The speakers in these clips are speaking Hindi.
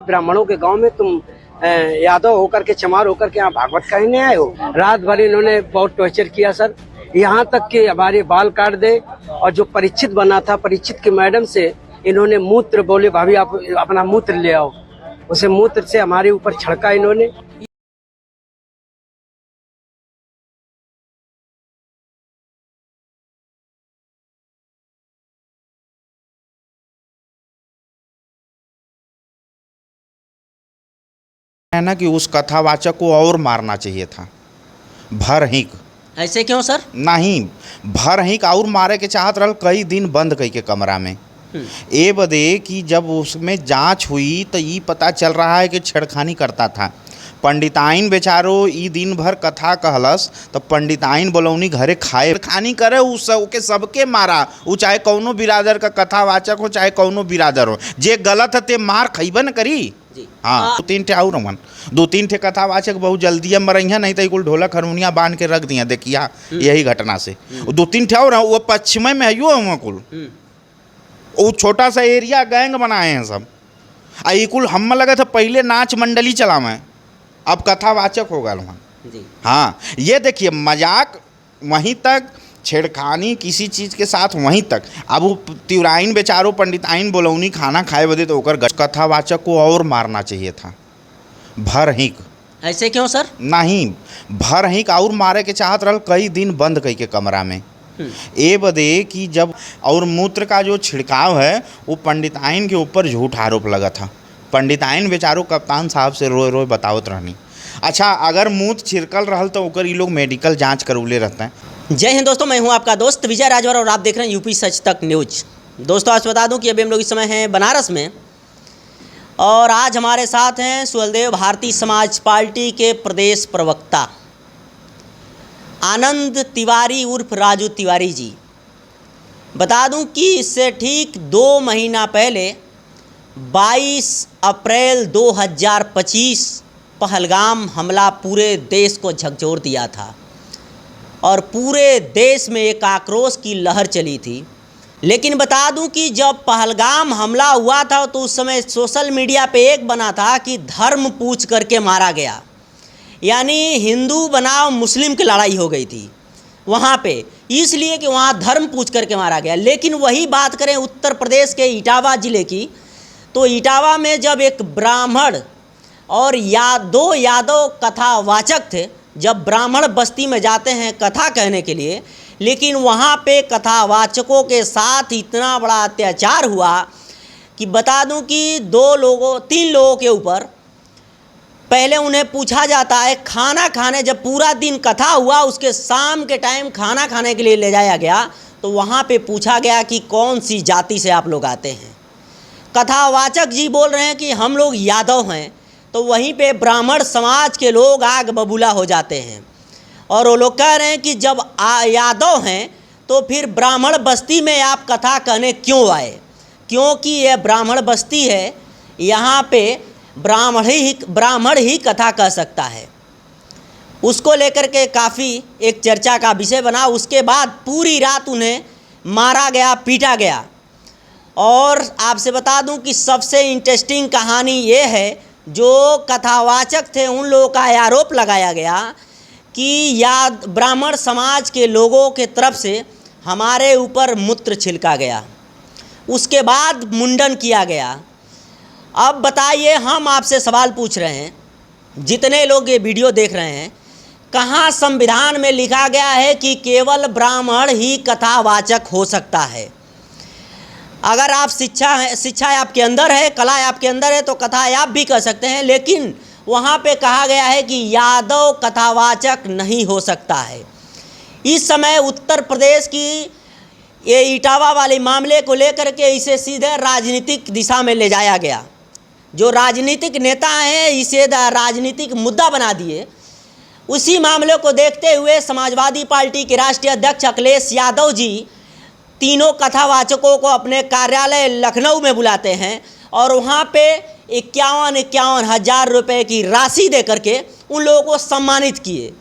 ब्राह्मणों के गांव में तुम यादव होकर के चमार होकर के यहाँ भागवत कहने आए हो। रात भर इन्होंने बहुत टॉर्चर किया सर, यहाँ तक कि हमारे बाल काट दे। और जो परीक्षित बना था, परीक्षित की मैडम से इन्होंने मूत्र बोले, भाभी आप अपना मूत्र ले आओ। उसे मूत्र से हमारे ऊपर छिड़का इन्होंने। है ना कि उस कथावाचक को और मारना चाहिए था, भर हिंक। ऐसे क्यों सर? नहीं, भर हिंक और मारे के चाहत रहल, कई दिन बंद कई के कमरा में। ए बदे कि जब उसमें जांच हुई तो ये पता चल रहा है कि छेड़खानी करता था। पंडिताइन बेचारो ई दिन भर कथा कहलस तो पंडिताइन बोलौनी घरे खाए खानी करे, उसके सबके मारा। वो चाहे कौनो बिरादर का कथावाचक हो, चाहे कौनो बिरादर हो, जे गलत है ते मार खइबे न करी। हाँ, दो तीन ठे और रमन, दो तीन ठे कथावाचक बहुत जल्दी मरइया, नहीं तो कुल ढोलक हारमोनिया बांध के रख दिया। देखिया यही घटना से दो तीन ठे और वो पश्चिम में है कुल, वो छोटा सा एरिया गैंग बनाए हैं सब। आई कुल हम लगा था पहले नाच मंडली चलावे, अब कथावाचक हो गया वहाँ। हाँ, ये देखिए मजाक वहीं तक, छेड़खानी किसी चीज़ के साथ वहीं तक। अब वो तिवराइन बेचारो पंडिताइन बोलौनी खाना खाए बदे तो ओकर कथावाचक को और मारना चाहिए था, भर हिंक। ऐसे क्यों सर? नहीं, भर हिंक और मारे के चाहत रहल, कई दिन बंद कई के कमरा में। ए बदे कि जब और मूत्र का जो छिड़काव है वो पंडिताइन के ऊपर झूठ आरोप लगा था। पंडिताइन बेचारो कप्तान साहब से रोए रोए बतावत रहनी। अच्छा, अगर मूत्र छिड़कल रहल तो ओकर ये लोग मेडिकल जांच करौले रहते हैं। जय हिंद दोस्तों, मैं हूं आपका दोस्त विजय राजवर और आप देख रहे हैं यूपी सच तक न्यूज। दोस्तों, आज बता दूं कि अभी हम लोग इस समय हैं बनारस में और आज हमारे साथ हैं सुहलदेव भारतीय समाज पार्टी के प्रदेश प्रवक्ता आनंद तिवारी उर्फ राजू तिवारी जी। बता दूं कि इससे ठीक 2 महीना पहले 22 अप्रैल 2025 पहलगाम हमला पूरे देश को झकझोर दिया था और पूरे देश में एक आक्रोश की लहर चली थी। लेकिन बता दूं कि जब पहलगाम हमला हुआ था तो उस समय सोशल मीडिया पे एक बना था कि धर्म पूछ करके मारा गया, यानी हिंदू बनाम मुस्लिम की लड़ाई हो गई थी वहाँ पे, इसलिए कि वहाँ धर्म पूछ करके मारा गया। लेकिन वही बात करें उत्तर प्रदेश के इटावा ज़िले की, तो इटावा में जब एक ब्राह्मण और दो यादव कथावाचक थे, जब ब्राह्मण बस्ती में जाते हैं कथा कहने के लिए, लेकिन वहाँ पे कथावाचकों के साथ इतना बड़ा अत्याचार हुआ कि बता दूं कि 3 लोगों के ऊपर पहले उन्हें पूछा जाता है खाना खाने, जब पूरा दिन कथा हुआ उसके शाम के टाइम खाना खाने के लिए ले जाया गया तो वहाँ पे पूछा गया कि कौन सी जाति से आप लोग आते हैं। कथावाचक जी बोल रहे हैं कि हम लोग यादव हैं, तो वहीं पे ब्राह्मण समाज के लोग आग बबूला हो जाते हैं और वो लोग कह रहे हैं कि जब यादव हैं तो फिर ब्राह्मण बस्ती में आप कथा कहने क्यों आए, क्योंकि यह ब्राह्मण बस्ती है, यहाँ पे ब्राह्मण ही कथा कह सकता है। उसको लेकर के काफ़ी एक चर्चा का विषय बना। उसके बाद पूरी रात उन्हें मारा गया, पीटा गया। और आपसे बता दूं कि सबसे इंटरेस्टिंग कहानी ये है, जो कथावाचक थे उन लोगों का आरोप लगाया गया कि ब्राह्मण समाज के लोगों के तरफ से हमारे ऊपर मूत्र छिड़का गया, उसके बाद मुंडन किया गया। अब बताइए, हम आपसे सवाल पूछ रहे हैं, जितने लोग ये वीडियो देख रहे हैं, कहाँ संविधान में लिखा गया है कि केवल ब्राह्मण ही कथावाचक हो सकता है? अगर आप शिक्षा आपके अंदर है, कला आपके अंदर है तो कथा आप भी कर सकते हैं, लेकिन वहाँ पे कहा गया है कि यादव कथावाचक नहीं हो सकता है। इस समय उत्तर प्रदेश की ये इटावा वाले मामले को लेकर के इसे सीधे राजनीतिक दिशा में ले जाया गया। जो राजनीतिक नेता हैं इसे राजनीतिक मुद्दा बना दिए। उसी मामले को देखते हुए समाजवादी पार्टी के राष्ट्रीय अध्यक्ष अखिलेश यादव जी तीनों कथावाचकों को अपने कार्यालय लखनऊ में बुलाते हैं और वहाँ पे 51 हज़ार रुपये की राशि दे करके उन लोगों को सम्मानित किए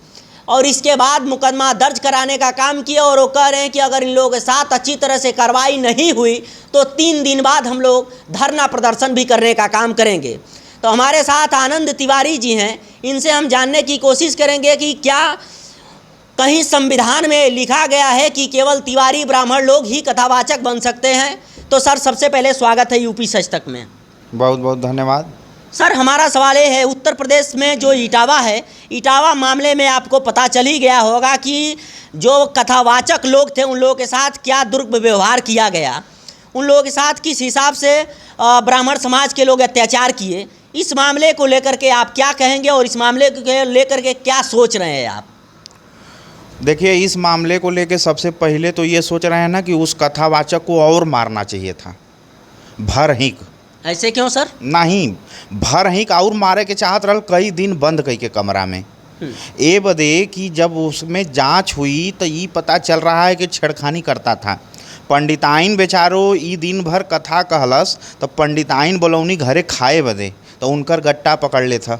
और इसके बाद मुकदमा दर्ज कराने का काम किया। और वो कह रहे हैं कि अगर इन लोगों के साथ अच्छी तरह से कार्रवाई नहीं हुई तो 3 दिन बाद हम लोग धरना प्रदर्शन भी करने का काम करेंगे। तो हमारे साथ आनंद तिवारी जी हैं, इनसे हम जानने की कोशिश करेंगे कि क्या कहीं संविधान में लिखा गया है कि केवल तिवारी ब्राह्मण लोग ही कथावाचक बन सकते हैं। तो सर, सबसे पहले स्वागत है यूपी सच तक में। बहुत बहुत धन्यवाद। सर, हमारा सवाल ये है, उत्तर प्रदेश में जो इटावा है, इटावा मामले में आपको पता चल ही गया होगा कि जो कथावाचक लोग थे उन लोगों के साथ क्या दुर्व्यवहार किया गया, उन लोगों के साथ किस हिसाब से ब्राह्मण समाज के लोग अत्याचार किए। इस मामले को लेकर के आप क्या कहेंगे और इस मामले को लेकर के क्या सोच रहे हैं आप? देखिए, इस मामले को लेके सबसे पहले तो ये सोच रहे हैं ना कि उस कथावाचक को और मारना चाहिए था, भर हिंक। ऐसे क्यों सर? नहीं, भर हिंक और मारे के चाहत रहल, कई दिन बंद कई के कमरा में। ए बदे कि जब उसमें जांच हुई तो ये पता चल रहा है कि छेड़खानी करता था। पंडिताइन बेचारो ई दिन भर कथा कहलस तो पंडिताइन बोलौनी घरे खाए बदे, तो उनकर गट्टा पकड़ ले था।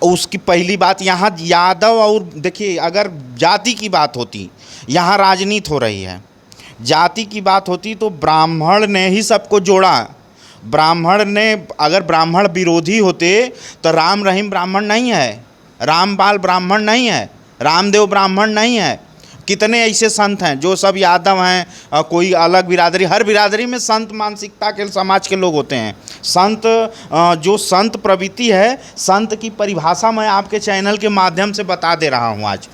उसकी पहली बात, यहाँ यादव और देखिए, अगर जाति की बात होती, यहाँ राजनीति हो रही है, जाति की बात होती तो ब्राह्मण ने ही सबको जोड़ा। ब्राह्मण ने, अगर ब्राह्मण विरोधी होते तो राम रहीम ब्राह्मण नहीं है, रामपाल ब्राह्मण नहीं है, रामदेव ब्राह्मण नहीं है। कितने ऐसे संत हैं जो सब यादव हैं, कोई अलग बिरादरी, हर बिरादरी में संत मानसिकता के समाज के लोग होते हैं। संत, जो संत प्रवृत्ति है, संत की परिभाषा मैं आपके चैनल के माध्यम से बता दे रहा हूँ आज।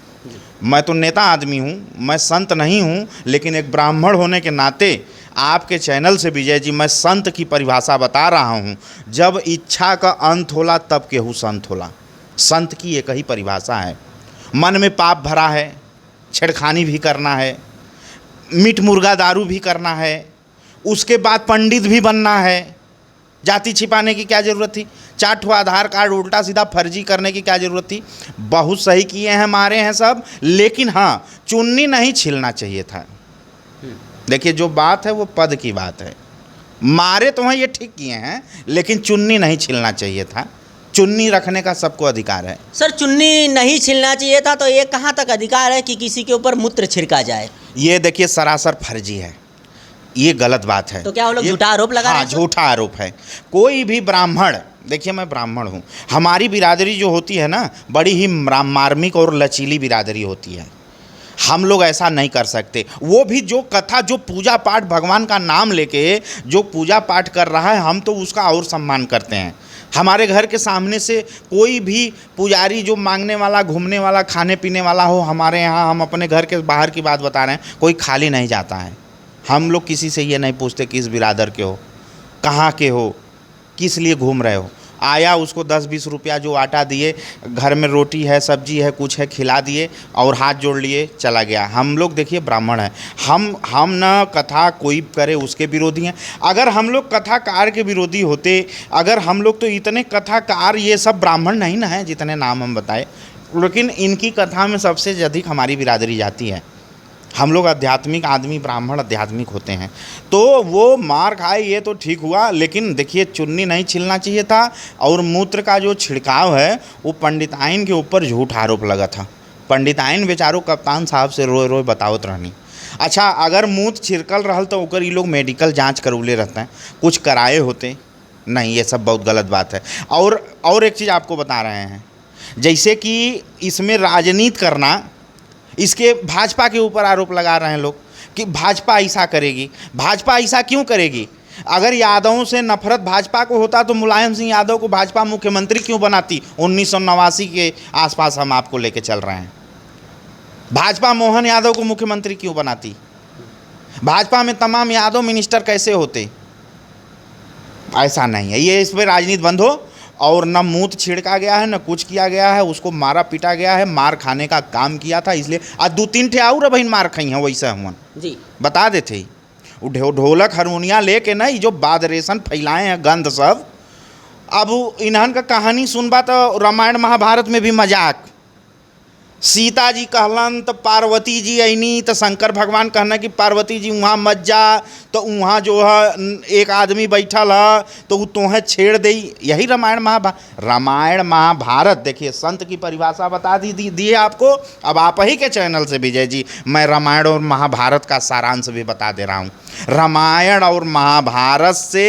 मैं तो नेता आदमी हूँ, मैं संत नहीं हूँ, लेकिन एक ब्राह्मण होने के नाते आपके चैनल से विजय जी मैं संत की परिभाषा बता रहा हूँ। जब इच्छा का अंत होला तब केहू संत होला। संत की एक ही परिभाषा है, मन में पाप भरा है, छेड़खानी भी करना है, मीट मुर्गा दारू भी करना है, उसके बाद पंडित भी बनना है। जाति छिपाने की क्या ज़रूरत थी? 4 ठो आधार कार्ड उल्टा सीधा फर्जी करने की क्या ज़रूरत थी? बहुत सही किए हैं, मारे हैं सब, लेकिन हाँ, चुन्नी नहीं छिलना चाहिए था। देखिए, जो बात है वो पद की बात है। मारे तो हैं, ये ठीक किए हैं, लेकिन चुन्नी नहीं छिलना चाहिए था। चुन्नी रखने का सबको अधिकार है। सर, चुन्नी नहीं छिलना चाहिए था तो ये कहाँ तक अधिकार है कि किसी के ऊपर मूत्र छिड़का जाए? ये देखिए, सरासर फर्जी है, ये गलत बात है। तो क्या वो लोग झूठा आरोप लगा रहे हैं? झूठा आरोप है। कोई भी ब्राह्मण, देखिए मैं ब्राह्मण हूँ, हमारी बिरादरी जो होती है ना, बड़ी ही मार्मिक और लचीली बिरादरी होती है। हम लोग ऐसा नहीं कर सकते। वो भी जो कथा, जो पूजा पाठ, भगवान का नाम लेके जो पूजा पाठ कर रहा है, हम तो उसका और सम्मान करते हैं। हमारे घर के सामने से कोई भी पुजारी जो मांगने वाला, घूमने वाला, खाने पीने वाला हो, हमारे यहाँ, हम अपने घर के बाहर की बात बता रहे हैं, कोई खाली नहीं जाता है। हम लोग किसी से ये नहीं पूछते किस बिरादर के हो, कहाँ के हो, किस लिए घूम रहे हो। आया, उसको 10-20 रुपया जो आटा दिए, घर में रोटी है, सब्जी है, कुछ है, खिला दिए और हाथ जोड़ लिए, चला गया। हम लोग देखिए ब्राह्मण हैं, हम न कथा कोई करे उसके विरोधी हैं। अगर हम लोग कथाकार के विरोधी होते, अगर हम लोग, तो इतने कथाकार ये सब ब्राह्मण नहीं ना है जितने नाम हम बताए, लेकिन इनकी कथा में सबसे अधिक हमारी बिरादरी जाती है। हम लोग आध्यात्मिक आदमी, ब्राह्मण आध्यात्मिक होते हैं। तो वो मार खाए ये तो ठीक हुआ, लेकिन देखिए, चुन्नी नहीं छिलना चाहिए था। और मूत्र का जो छिड़काव है वो पंडिताइन के ऊपर झूठ आरोप लगा था। पंडिताइन बेचारो कप्तान साहब से रोए रोए बतावत रहनी। अच्छा, अगर मूत्र छिड़कल रहल तो ओकर ये लोग मेडिकल जांच करौले रहते हैं, कुछ कराए होते नहीं। ये सब बहुत गलत बात है। और एक चीज़ आपको बता रहे हैं, जैसे कि इसमें राजनीति करना, इसके भाजपा के ऊपर आरोप लगा रहे हैं लोग कि भाजपा ऐसा करेगी। भाजपा ऐसा क्यों करेगी? अगर यादवों से नफरत भाजपा को होता तो मुलायम सिंह यादव को भाजपा मुख्यमंत्री क्यों बनाती? 1989 के आसपास हम आपको लेके चल रहे हैं। भाजपा मोहन यादव को मुख्यमंत्री क्यों बनाती? भाजपा में तमाम यादव मिनिस्टर कैसे होते? ऐसा नहीं है। ये इस पर राजनीति बंद हो। और न मूत छिड़का गया है, न कुछ किया गया है, उसको मारा पीटा गया है, मार खाने का काम किया था। इसलिए आज 2-3 ठे और बहन मार खाई हैं, वैसे हम जी बता देते। वो ढोलक हारमोनिया लेके ना, ये जो बादरेशन फैलाए हैं गंध सब, अब इन्हन का कहानी सुनबा तो रामायण महाभारत में भी मजाक। सीता जी कहलन तो पार्वती जी अइनी तो शंकर भगवान कहना कि पार्वती जी वहाँ मत जा, तो वहाँ जो है एक आदमी बैठल है तो वो तोहें छेड़ दे। यही रामायण महाभारत देखिए, संत की परिभाषा बता दिए आपको। अब आप ही के चैनल से विजय जी मैं रामायण और महाभारत का सारांश भी बता दे रहा हूँ। रामायण और महाभारत से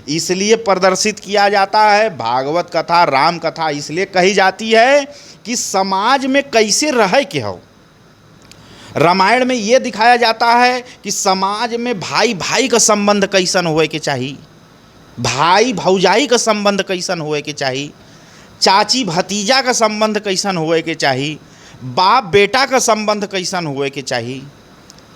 इसलिए प्रदर्शित किया जाता है, भागवत कथा राम कथा इसलिए कही जाती है कि समाज में कैसे रहे के हो। रामायण में ये दिखाया जाता है कि समाज में भाई भाई का संबंध कैसन होए के चाहिए, भाई भौजाई का संबंध कैसन होए के चाहिए, चाची भतीजा का संबंध कैसन होए के चाहिए, बाप बेटा का संबंध कैसन होए के चाहिए।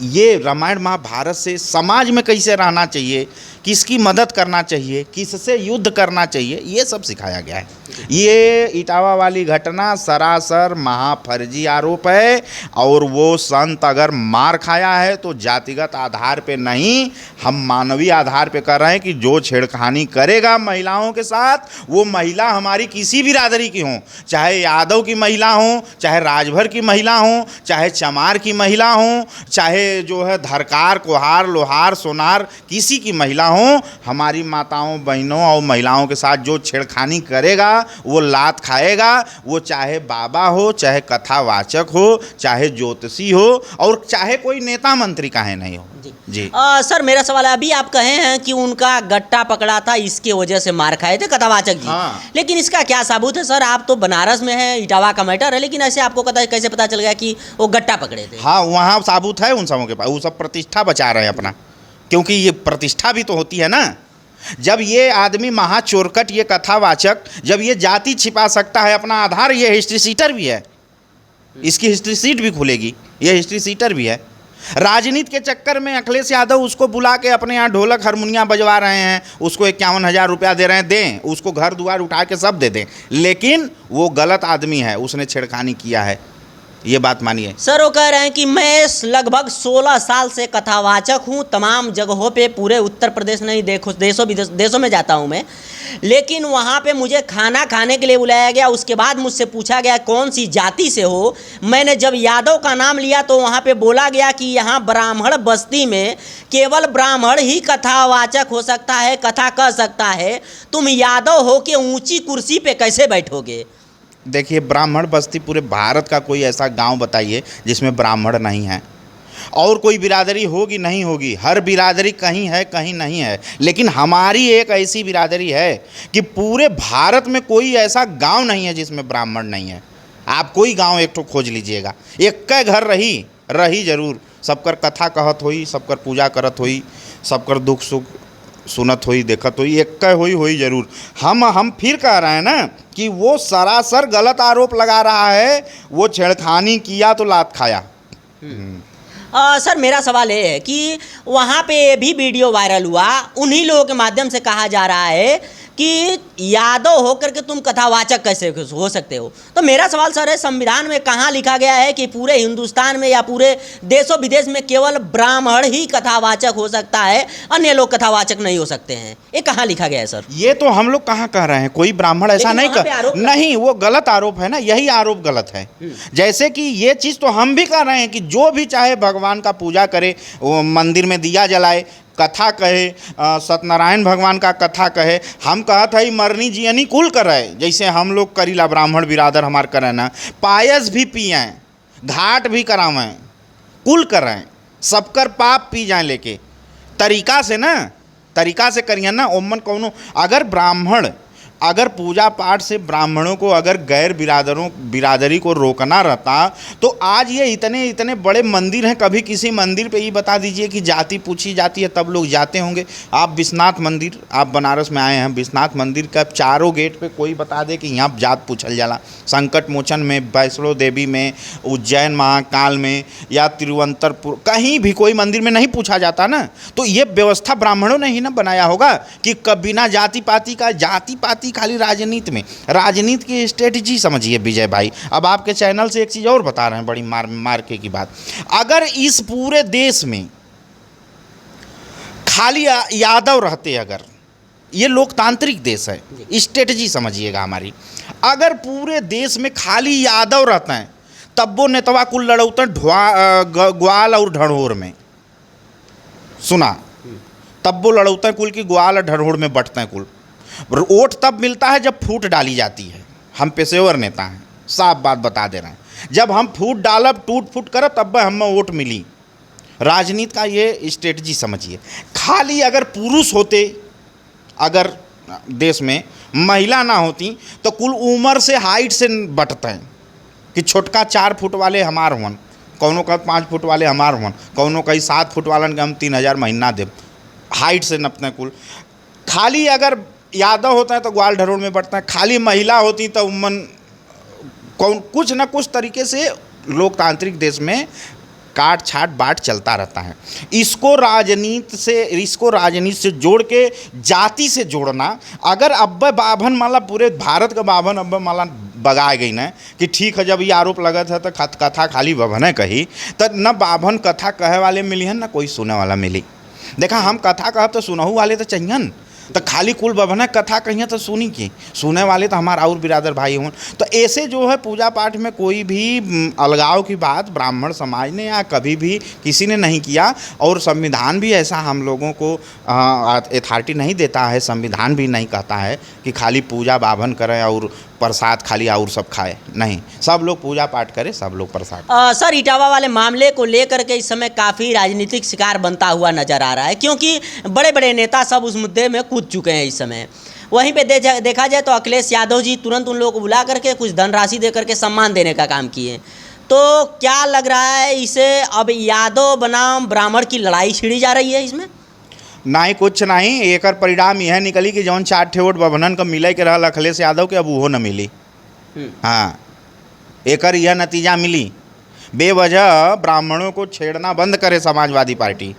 ये रामायण महाभारत से समाज में कैसे रहना चाहिए, किसकी मदद करना चाहिए, किससे युद्ध करना चाहिए, ये सब सिखाया गया है। ये इटावा वाली घटना सरासर महाफर्जी आरोप है और वो संत अगर मार खाया है तो जातिगत आधार पे नहीं, हम मानवीय आधार पे कर रहे हैं कि जो छेड़खानी करेगा महिलाओं के साथ, वो महिला हमारी किसी भी बिरादरी की हो, चाहे यादव की महिला हो, चाहे राजभर की महिला हो, चाहे चमार की महिला हो, चाहे जो है धरकार कुहार लोहार सोनार किसी की महिला हो, हमारी माताओं बहनों और महिलाओं के साथ जो छेड़खानी करेगा वो लात खाएगा। वो चाहे बाबा हो, चाहे कथावाचक हो, चाहे ज्योतिषी हो और चाहे कोई नेता मंत्री काहे नहीं हो। जी सर मेरा सवाल है, अभी आप कहे हैं कि उनका गट्टा पकड़ा था इसके वजह से मार खाए थे कथावाचक जी। हाँ। लेकिन इसका क्या सबूत है सर? आप तो बनारस में हैं, इटावा का मैटर है, लेकिन ऐसे आपको कैसे पता चल गया कि वो गट्टा पकड़े थे? हाँ, वहाँ सबूत है उन सबों के पास, वो सब प्रतिष्ठा बचा रहे हैं अपना, क्योंकि ये प्रतिष्ठा भी तो होती है ना। जब ये आदमी महाचोरकट, ये कथावाचक, जब ये जाति छिपा सकता है अपना आधार, ये हिस्ट्री सीटर भी है, इसकी हिस्ट्री सीट भी खुलेगी, ये हिस्ट्री सीटर भी है। राजनीति के चक्कर में अखिलेश यादव उसको बुला के अपने यहाँ ढोलक हारमोनिया बजवा रहे हैं, उसको 51,000 रुपया दे रहे हैं, दें उसको, घर द्वार उठा के सब दे दें, लेकिन वो गलत आदमी है, उसने छेड़खानी किया है, ये बात मानिए। सर वो कह रहे हैं कि मैं लगभग 16 साल से कथावाचक हूँ, तमाम जगहों पे पूरे उत्तर प्रदेश नहीं देशों में जाता हूँ मैं, लेकिन वहाँ पे मुझे खाना खाने के लिए बुलाया गया। उसके बाद मुझसे पूछा गया कौन सी जाति से हो। मैंने जब यादव का नाम लिया तो वहाँ पे बोला गया कि यहाँ ब्राह्मण बस्ती में केवल ब्राह्मण ही कथावाचक हो सकता है, कथा कह सकता है, तुम यादव हो के ऊँची कुर्सी पे कैसे बैठोगे? देखिए, ब्राह्मण बस्ती पूरे भारत का कोई ऐसा गांव बताइए जिसमें ब्राह्मण नहीं है, और कोई बिरादरी होगी नहीं होगी, हर बिरादरी कहीं है कहीं नहीं है, लेकिन हमारी एक ऐसी बिरादरी है कि पूरे भारत में कोई ऐसा गांव नहीं है जिसमें ब्राह्मण नहीं है। आप कोई गांव एक ठो खोज लीजिएगा, एक के घर रही जरूर, सबकर कथा कहत होई, सबकर पूजा करत होई, सबकर दुख सुख सुनत होई, देखत होई, एक का होई जरूर। हम फिर कह रहे हैं ना कि वो सरासर गलत आरोप लगा रहा है, वो छेड़खानी किया तो लात खाया। सर मेरा सवाल ये है कि वहाँ पे भी वीडियो वायरल हुआ, उन्हीं लोगों के माध्यम से कहा जा रहा है कि यादव होकर के तुम कथावाचक कैसे हो सकते हो। तो मेरा सवाल सर है, संविधान में कहाँ लिखा गया है कि पूरे हिंदुस्तान में या पूरे देशों विदेश में केवल ब्राह्मण ही कथावाचक हो सकता है, अन्य लोग कथावाचक नहीं हो सकते हैं? ये कहाँ लिखा गया है सर? ये तो हम लोग कहाँ कह रहे हैं, कोई ब्राह्मण ऐसा नहीं, वो गलत आरोप है ना, यही आरोप गलत है। जैसे कि ये चीज़ तो हम भी कह रहे हैं कि जो भी चाहे भगवान का पूजा करे, वो मंदिर में दिया जलाए, कथा कहे, सत्यनारायण भगवान का कथा कहे, हम कहत है मरनी जियनी कुल करे, जैसे हम लोग करीला ब्राह्मण बिरादर हमार करें ना, पायस भी पिएं, घाट भी करावें, कुल करें, सबकर पाप पी जाएं, लेके तरीका से करिए ना। ओमन कौनो अगर पूजा पाठ से ब्राह्मणों को, अगर गैर बिरादरी को रोकना रहता तो आज ये इतने बड़े मंदिर हैं, कभी किसी मंदिर पे ही बता दीजिए कि जाति पूछी जाती है तब लोग जाते होंगे। आप विश्वनाथ मंदिर, आप बनारस में आए हैं, विश्वनाथ मंदिर का चारों गेट पे कोई बता दे कि यहाँ जात पूछल जाला। संकट मोचन में, वैष्णो देवी में, उज्जैन महाकाल में या तिरुवंतपुर, कहीं भी कोई मंदिर में नहीं पूछा जाता ना। तो ये व्यवस्था ब्राह्मणों ने ही ना बनाया होगा कि बिना जाति पाति खाली राजनीति में, राजनीति की स्ट्रेटजी समझिए विजय भाई। अब आपके चैनल से एक चीज़ और बता रहे हैं, बड़ी मार्के की बात, अगर इस पूरे देश में खाली यादव रहते, अगर ये लोकतांत्रिक देश है, स्ट्रेटजी समझिएगा हमारी, अगर पूरे देश में खाली यादव रहते हैं तब वो नेतवा कुल लड़ौते ग्वाल और ढढ़ोर में, सुना, तब वो लड़ौते कुल की ग्वाल और ढढ़ोर में बंटते कुल। वोट तब मिलता है जब फूट डाली जाती है। हम पेशेवर नेता हैं, साफ बात बता दे रहे हैं। जब हम फूट डालब, टूट फूट करब, तब हमें वोट मिली। राजनीति का ये स्ट्रेटजी समझिए। खाली अगर पुरुष होते, अगर देश में महिला ना होती, तो कुल उम्र से हाइट से बंटते हैं कि छोटका 4 फुट वाले हमार हुन, कौनों का 5 फुट वाले हमार हुन, कौनों का 7 फुट वालन के हम 3000 महीना देव, हाइट से नपते हैं कुल। खाली अगर यादव होता है तो ग्वाल ढरोड़ में बढ़ता है, खाली महिला होती तो उमन कौन कुछ ना कुछ तरीके से लोकतांत्रिक देश में काट छाट बाट चलता रहता है। इसको राजनीति से जोड़ के जाति से जोड़ना, अगर अब्बे बाभन माला पूरे भारत का बाभन अब्बे माला बगाए गई ना कि ठीक है, जब ये आरोप लगा था तो कथा खाली बाभन कही, तो न बाभन कथा कहे वाले मिली हैं, न कोई सुने वाला मिली। देखा, हम कथा कहब तो सुनहू वाले तो चाहिए, तो खाली कुल बभना कथा कहिए तो सुनी की, सुने वाले तो हमारा और बिरादर भाई हों। तो ऐसे जो है पूजा पाठ में कोई भी अलगाव की बात ब्राह्मण समाज ने या कभी भी किसी ने नहीं किया, और संविधान भी ऐसा हम लोगों को अथॉरिटी नहीं देता है, संविधान भी नहीं कहता है कि खाली पूजा बाभन करें और प्रसाद खाली और सब खाए, नहीं, सब लोग पूजा पाठ करें, सब लोग प्रसाद। सर, इटावा वाले मामले को लेकर के इस समय काफ़ी राजनीतिक शिकार बनता हुआ नजर आ रहा है, क्योंकि बड़े बड़े नेता सब उस मुद्दे में कूद चुके हैं इस समय। वहीं पे देखा जाए तो अखिलेश यादव जी तुरंत उन लोगों को बुला करके कुछ धनराशि दे करके सम्मान देने का काम किए। तो क्या लग रहा है, इसे अब यादव बनाम ब्राह्मण की लड़ाई छिड़ी जा रही है इसमें? नहीं, कुछ नहीं, एक परिणाम यह निकली कि जौन 4 वोट बभनन का मिले के रहल अखिलेश यादव के, अब वो न मिली। हाँ, एक यह नतीजा मिली। बेवजह ब्राह्मणों को छेड़ना बंद करे समाजवादी पार्टी,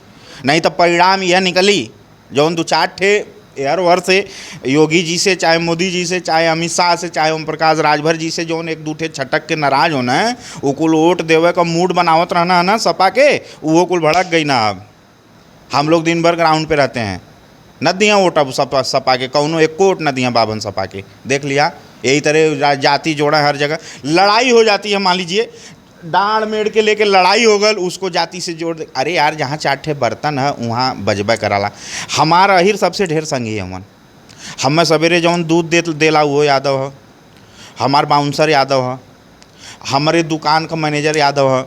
नहीं तो परिणाम यह निकली जौन 2-4 एयर वर से योगी जी से, चाहे मोदी जी से, चाहे अमित शाह से, चाहे ओम प्रकाश राजभर जी से जौन 1-2 छटक के नाराज होना है, वो कुल वोट देवे का मूड बनावत रहना है ना सपा के, वो कुल भड़क गई ना। अब हम लोग दिन भर ग्राउंड पे रहते हैं, न दिया वोट अब सपा के, कौनो एक वोट न दिया बाभन सपा के, देख लिया। यही तरह जाति जोड़ा हर जगह लड़ाई हो जाती है। मान लीजिए डांड मेड़ के लेके लड़ाई हो गल, उसको जाति से जोड़ दे। अरे यार, जहाँ 4 बर्तन है वहाँ बजबे कराला। हमारा अहिर सबसे ढेर संगी है मन। हमें सवेरे जौन दूध देला वो यादव है, हमार बाउंसर यादव है, हमारे दुकान का मैनेजर यादव है,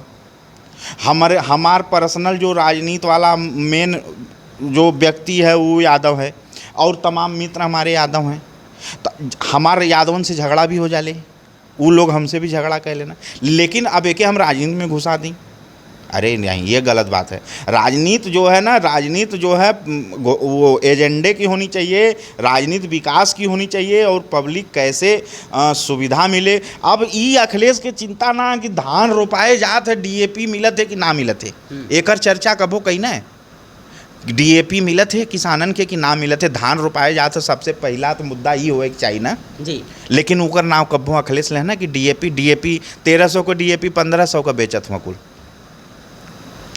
हमार पर्सनल जो राजनीति वाला मेन जो व्यक्ति है वो यादव है, और तमाम मित्र हमारे यादव हैं। तो हमारे यादवन से झगड़ा भी हो जाले, वो लोग हमसे भी झगड़ा कर लेना, लेकिन अब एक हम राजनीति में घुसा दी। अरे नहीं, ये गलत बात है। राजनीति जो है ना, राजनीति जो है वो एजेंडे की होनी चाहिए, राजनीति विकास की होनी चाहिए, और पब्लिक कैसे सुविधा मिले। अब ई अखिलेश के चिंता ना कि धान रोपाए जात है, DAP मिलत है कि ना मिलत है, एकर चर्चा कबो कही ना है। DAP मिलत है किसानन के कि ना मिलत है, धान रोपाए जात है, सबसे पहला तो मुद्दा ये होए कि चाहिए ना जी। लेकिन ओकर नाम कबो अखिलेश ले ना कि DAP 1300 को DAP 1500 का बेचत हुआ कुल।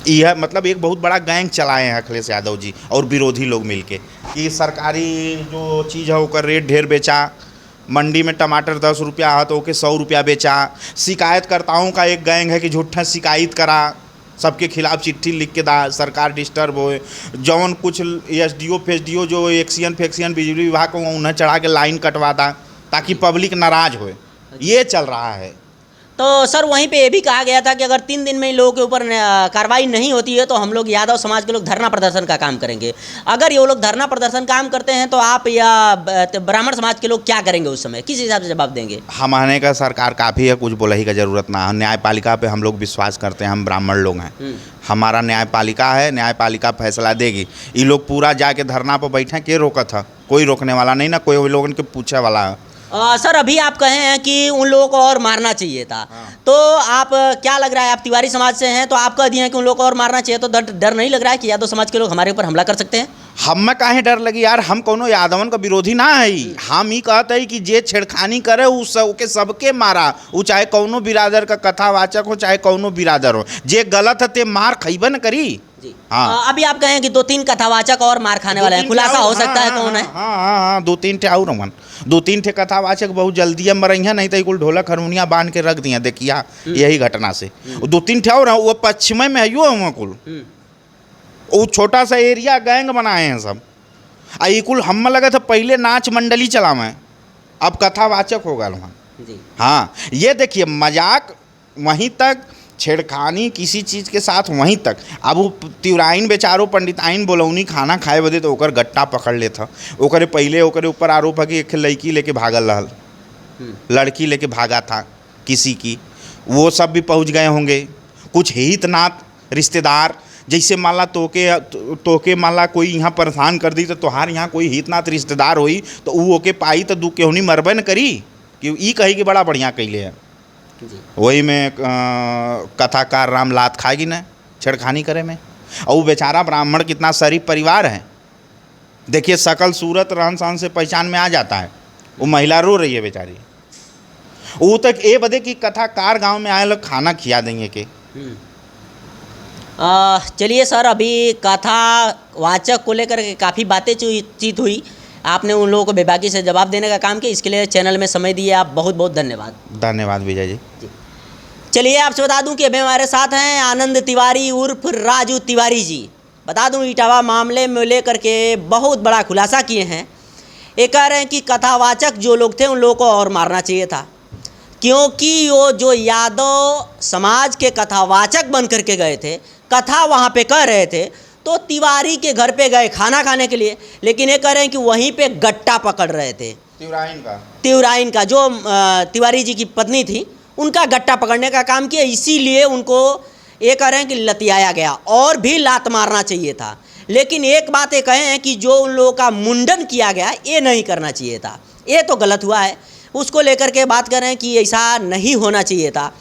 यह मतलब एक बहुत बड़ा गैंग चलाए हैं अखिलेश यादव जी और विरोधी लोग मिलके कि सरकारी जो चीज़ है उसका रेट ढेर बेचा, मंडी में टमाटर 10 रुपया है तो ओके 100 रुपया बेचा। शिकायतकर्ताओं का एक गैंग है कि झूठा शिकायत करा, सबके खिलाफ चिट्ठी लिख के दा, सरकार डिस्टर्ब हो। जौन कुछ SDO फेसडीओ जो एक्सियन फेक्सियन बिजली विभाग को उन्हें चढ़ा के लाइन कटवा दा ताकि पब्लिक नाराज हो। ये चल रहा है। तो सर, वहीं पे ये भी कहा गया था कि अगर 3 दिन में इन लोगों के ऊपर कार्रवाई नहीं होती है तो हम लोग यादव समाज के लोग धरना प्रदर्शन का काम करेंगे। अगर ये लोग धरना प्रदर्शन काम करते हैं तो आप या ब्राह्मण समाज के लोग क्या करेंगे उस समय, किस हिसाब से जवाब देंगे? हमारे का सरकार काफ़ी है, कुछ बोलने की ज़रूरत ना है। न्यायपालिका पे हम लोग विश्वास करते हैं, हम ब्राह्मण लोग हैं, हमारा न्यायपालिका है, न्यायपालिका फैसला देगी। ये लोग पूरा जाके धरना पर बैठे, के रोका था? कोई रोकने वाला नहीं ना, कोई लोगों के पूछे वाला है। सर, अभी आप कहे हैं कि उन लोगों को और मारना चाहिए था। तो आप क्या लग रहा है, आप तिवारी समाज से हैं तो आप कह दिए हैं कि उन लोगों को और मारना चाहिए, तो डर नहीं लग रहा है कि यादव समाज के लोग हमारे ऊपर हमला कर सकते हैं? हमें काहे डर लगी यार, हम कोनो यादवन का विरोधी ना है। हम ही कहते हैं कि जे छेड़खानी करे उसके सबके मारा, वो चाहे कौनो बिरादर का कथावाचक हो चाहे कौनो बिरादर हो, जे गलत है ते मार खइबे न करी जी। हाँ। अभी आप कहें कि 2-3 कथावाचक और मार खाने वाले हैं, खुलासा हो सकता है कौन है? हाँ, 2-3 और मन दो तीन ठे कथावाचक बहुत जल्दी मरैया, नहीं तो कुल ढोलक हारमोनिया बांध के रख दिया देखिया यही घटना से। दो तीन ठे और वो पश्चिम में है वहाँ कुल वो छोटा सा एरिया गैंग बनाए हैं सब। आई कुल हम लगा था पहले नाच मंडली चलावे, अब कथावाचक हो गया वहाँ। हाँ ये देखिए मजाक वहीं तक, छेड़खानी किसी चीज़ के साथ वहीं तक। अब वो तिवराइन बेचारो पंडिताइन बोलौनी खाना खाए बदे तो ओकर गट्टा पकड़ लेता। ओकरे पहले ओकरे ऊपर आरोप है कि एक लड़की लेके भागल रहल, लड़की लेके भागा था किसी की, वो सब भी पहुंच गए होंगे। कुछ हित नात रिश्तेदार, जैसे मान ला तोके मान ला कोई यहाँ परेशान कर दी तो तोहार यहाँ कोई हित नात रिश्तेदार होई तो वो ओके पाई तो दू केहूनी मरबे न करी कि ई कही कि बड़ा बढ़िया कैले है। वही में कथाकार राम लात खाएगी न छेड़खानी करे में। और वो बेचारा ब्राह्मण कितना शरीफ परिवार है, देखिए शकल सूरत रहन सहन से पहचान में आ जाता है। वो महिला रो रही है बेचारी, वो तक ये बदे कि कथाकार गांव में आए लोग खाना खिया देंगे के। चलिए सर, अभी कथावाचक को लेकर के काफ़ी बातें चीत हुई, आपने उन लोगों को बेबाकी से जवाब देने का काम किया, इसके लिए चैनल में समय दिए आप बहुत बहुत धन्यवाद। धन्यवाद विजय जी। चलिए आपसे बता दूं कि अभी हमारे साथ हैं आनंद तिवारी उर्फ राजू तिवारी जी। बता दूं इटावा मामले में लेकर के बहुत बड़ा खुलासा किए हैं। ये कह रहे हैं कि कथावाचक जो लोग थे उन लोगों को और मारना चाहिए था, क्योंकि वो जो यादव समाज के कथावाचक बन करके गए थे, कथा वहाँ पे कह रहे थे, तो तिवारी के घर पे गए खाना खाने के लिए, लेकिन ये कह रहे हैं कि वहीं पे गट्टा पकड़ रहे थे। तिवराइन का जो तिवारी जी की पत्नी थी उनका गट्टा पकड़ने का काम किया, इसीलिए उनको ये कह रहे हैं कि लतियाया गया और भी लात मारना चाहिए था। लेकिन एक बात ये कहे हैं कि जो उन लोगों का मुंडन किया गया ये नहीं करना चाहिए था, ये तो गलत हुआ है, उसको लेकर के बात कर रहे हैं कि ऐसा नहीं होना चाहिए था।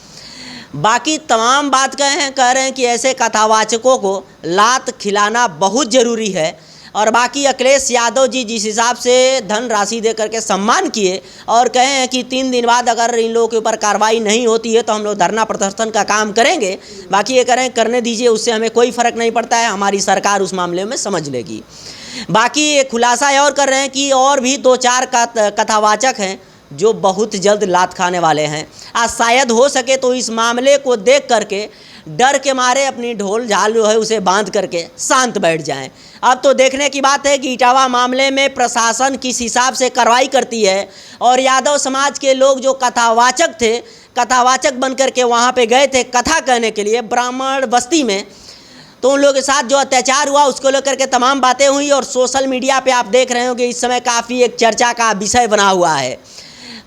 बाकी तमाम बात कह रहे हैं कि ऐसे कथावाचकों को लात खिलाना बहुत ज़रूरी है। और बाकी अखिलेश यादव जी जिस हिसाब से धन राशि दे करके सम्मान किए और कहे हैं कि 3 दिन बाद अगर इन लोगों के ऊपर कार्रवाई नहीं होती है तो हम लोग धरना प्रदर्शन का काम करेंगे। बाकी ये करें करने दीजिए, उससे हमें कोई फ़र्क नहीं पड़ता है, हमारी सरकार उस मामले में समझ लेगी। बाकी ये खुलासा और कर रहे हैं कि और भी 2-4 कथावाचक हैं जो बहुत जल्द लात खाने वाले हैं। आज शायद हो सके तो इस मामले को देख करके डर के मारे अपनी ढोल झाल जो है उसे बांध करके शांत बैठ जाएं। अब तो देखने की बात है कि इटावा मामले में प्रशासन किस हिसाब से कार्रवाई करती है। और यादव समाज के लोग जो कथावाचक थे, कथावाचक बन करके वहाँ पे गए थे कथा कहने के लिए ब्राह्मण बस्ती में, तो उन लोगों के साथ जो अत्याचार हुआ उसको लेकर के तमाम बातें हुई। और सोशल मीडिया पे आप देख रहे होंगे इस समय काफ़ी एक चर्चा का विषय बना हुआ है।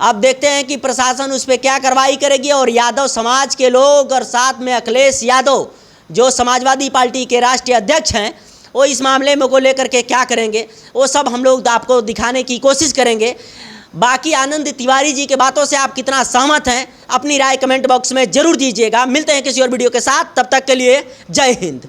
अब देखते हैं कि प्रशासन उस पर क्या कार्रवाई करेगी और यादव समाज के लोग और साथ में अखिलेश यादव जो समाजवादी पार्टी के राष्ट्रीय अध्यक्ष हैं वो इस मामले में को लेकर के क्या करेंगे वो सब हम लोग आपको दिखाने की कोशिश करेंगे। बाकी आनंद तिवारी जी के बातों से आप कितना सहमत हैं अपनी राय कमेंट बॉक्स में ज़रूर दीजिएगा। मिलते हैं किसी और वीडियो के साथ, तब तक के लिए जय हिंद।